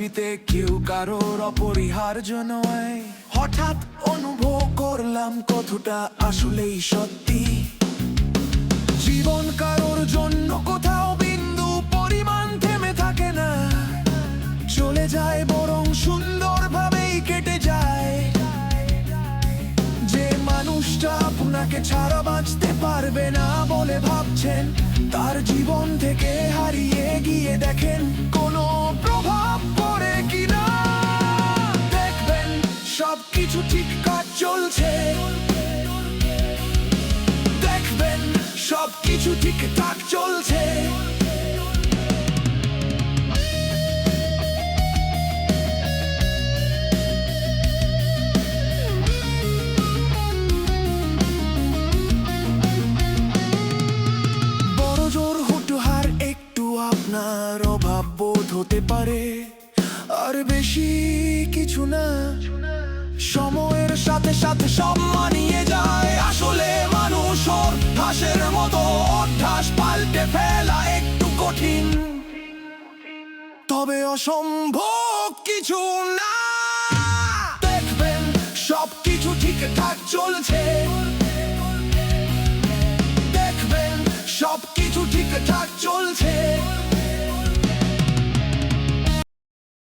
পৃথিবীতে কেউ কারোর অপরিহার্য নয়। হঠাৎ অনুভব করলাম কতটা আসলেই সত্যি, জীবন কারোর জন্য কোথাও বিন্দু পরিমাণ থেমে থাকে না, চলে যায় বরং সুন্দরভাবেই কেটে যায়। যে মানুষটা আপনাকে ছাড়া বাঁচতে পারবে না বলে ভাবছেন, তার জীবন থেকে হারিয়ে গিয়ে দেখেন কোনো প্রভাব পড়ে কিনা। দেখবেন সবকিছু ঠিকঠাক চলছে, দেখবেন সবকিছু ঠিকঠাক চলছে। আপনার অভাব বোধ হতে পারে, আর বেশি কিছু না। সময়ের সাথে সাথে সব মানিয়ে যায়, আসলে মানুষ অভ্যাসের মতো, অভ্যাস পাল্টে ফেলা একটু কঠিন, তবে অসম্ভব কিছু না। দেখবেন সবকিছু ঠিকঠাক চলছে।